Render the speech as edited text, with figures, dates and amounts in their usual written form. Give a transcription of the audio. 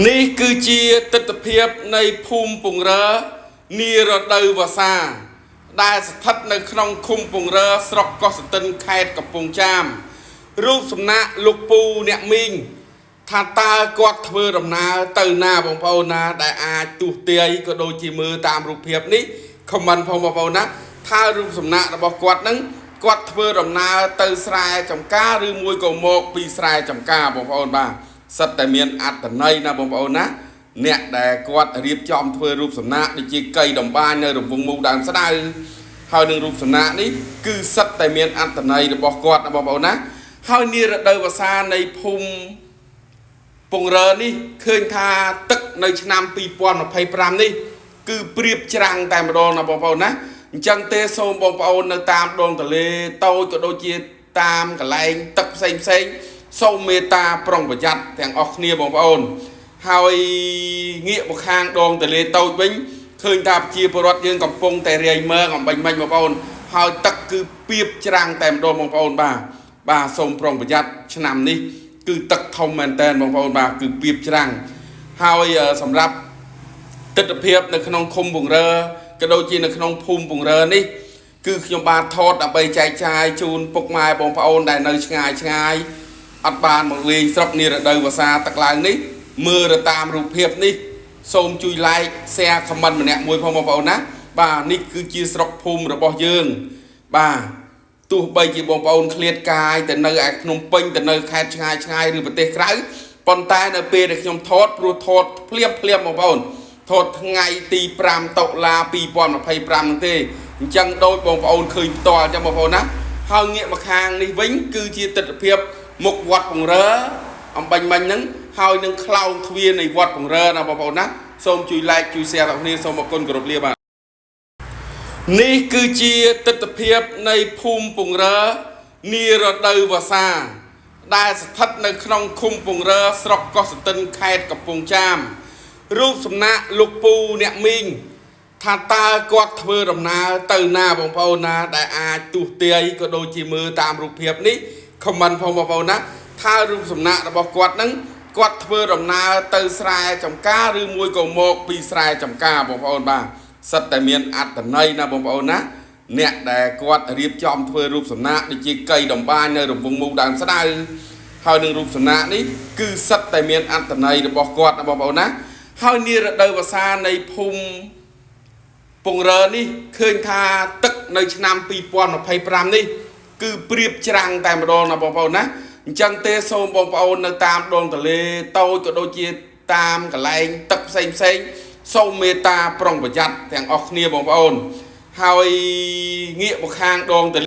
នេះគឺជាទស្សនវិជ្ជានៃភូមិពងរើនីរដូវវស្សាដែលស្ថិតនៅក្នុងឃុំពងរើស្រុកកោះស្ទឹងខេត្តកំពង់ចាមរូបសំណាកលោកពូអ្នកមីងថាតើគាត់ធ្វើដំណើរទៅណាបងប្អូនណាដែលអាចទស្សទាយក៏ដូចជាមើលតាមរូបភាពនេះខមមិនផងបងប្អូនណាថារូបសំណាករបស់គាត់នឹងគាត់ធ្វើដំណើរទៅស្រែចម្ការឬមួយក៏មកពីស្រែចម្ការបងប្អូនបាទសិតតែមានអត្តន័យណាបងប្អូនណាអ្នកដែលគាត់រៀបចំធ្វើរូបសំណាកដូចជាកៃដំបាននៅរង្វង់មូលដើមស្ដៅហើយនឹងរូបសំណាកនេះគឺសិតតែមានអត្តន័យរបស់គាត់ណាបងប្អូនណាហើយនារដូវវស្សានៃភូមិពងរើនេះឃើញថាទឹកនៅឆ្នាំ2025នេះគឺប្រៀបច្រាំងតែម្ដងណាបងប្អូនណាអញ្ចឹងទេសូមបងប្អូននៅតាមដងទន្លេតូចក៏ដូចជាតាមកន្លែងទឹកផ្សេងសូមមេត្តាប្រុងប្រយ័ត្នទាំងអស់គ្នាបងប្អូនហើយងាកមកខាងដងទន្លេតូចវិញឃើញថាប្រជាពលរដ្ឋយើងកំពុងតែរាយមើងអំបញ្ញមិញបងប្អូនហើយទឹកគឺពាបច្រាំងតែម្ដងបងប្អូនបាទសូមប្រុងប្រយ័ត្នឆ្នាំនេះគឺទឹកធំមែនតើបងប្អូនបាទគឺពាបច្រាំងហើយសម្រាប់ទស្សនវិជ្ជានៅក្នុងឃុំពងរើក៏ដូចជានៅក្នុងភូមិពងរើនេះគឺខ្ញុំបានថតដើម្បីចែកចាយជូនពុកម៉ែបងប្អូនដែលនៅឆ្ងាយអត់បានមកលេងស្រុកនារដូវវស្សាទឹកឡើងនេះមើលទៅតាមរូបភាពនេះសូមជួយ like share comment ម្នាក់មួយផងបងប្អូនណាបាទនេះគឺជាស្រុកភូមិរបស់យើងបាទទោះបីជាបងប្អូនឃ្លាតកាយទៅនៅឯភ្នំពេញទៅនៅខេត្តឆ្ងាយឬប្រទេសក្រៅប៉ុន្តែនៅពេលដែលខ្ញុំថតព្រោះថតភ្លាមបងប្អូនថតថ្ងៃទី5តុលា2025នោះទេអញ្ចឹងដូចបងប្អូនឃើញផ្ទាល់អញ្ចឹងបងប្អូនណាហើយងាកមកខាងនេះវិញគឺជាទស្សនវិជ្ជាមុខវត្តពងរើអំបញ្ញមិញហ្នឹងហើយនឹងខ្លោងទ្វារនៃវត្តពងរើណាបងប្អូនណាសូមជួយ like ជួយ share ដល់គ្នាសូមអរគុណគោរពលាបាទនេះគឺជាទស្សនវិជ្ជានៃភូមិពងរើនារដូវវស្សាដែលស្ថិតនៅក្នុងឃុំពងរើស្រុកកោះស្ទឹងខេត្តកំពង់ចាមរូបសំណាកលោកពូអ្នកមីងថាតើគាត់ធ្វើដំណើរទៅណាបងប្អូនណាដែលអាចទស្សទាយក៏ដូចជាមើលតាមរូបភាពនេះខមមិនផងបងប្អូនណាថារូបសំណាករបស់គាត់នឹងគាត់ធ្វើដំណើរទៅស្រែចម្ការឬមួយក៏មកពីស្រែចម្ការបងប្អូនបាទសិតតែមានអត្តន័យណាបងប្អូនណាអ្នកដែលគាត់រៀបចំធ្វើរូបសំណាកដូចជាកៃដំបាននៅរង្វង់មូលដើមស្ដៅហើយនឹងរូបសំណាកនេះគឺសិតតែមានអត្តន័យរបស់គាត់ណាបងប្អូនណាហើយនារដូវវស្សានៃភូមិពងរើនេះឃើញថាទឹកនៅឆ្នាំ2025នេះគឺប្រៀបច្រាំងតែម្ដងណាបងប្អូនណាអញ្ចឹងទេសូមបងប្អូននៅតាមដងទន្លេតូចក៏ដូចជាតាមកន្លែងទឹកផ្សេងសូមមេត្តាប្រុងប្រយ័ត្នទាំងអស់គ្នាបងប្អូនហើយងាកមកខាងដងទន្លេ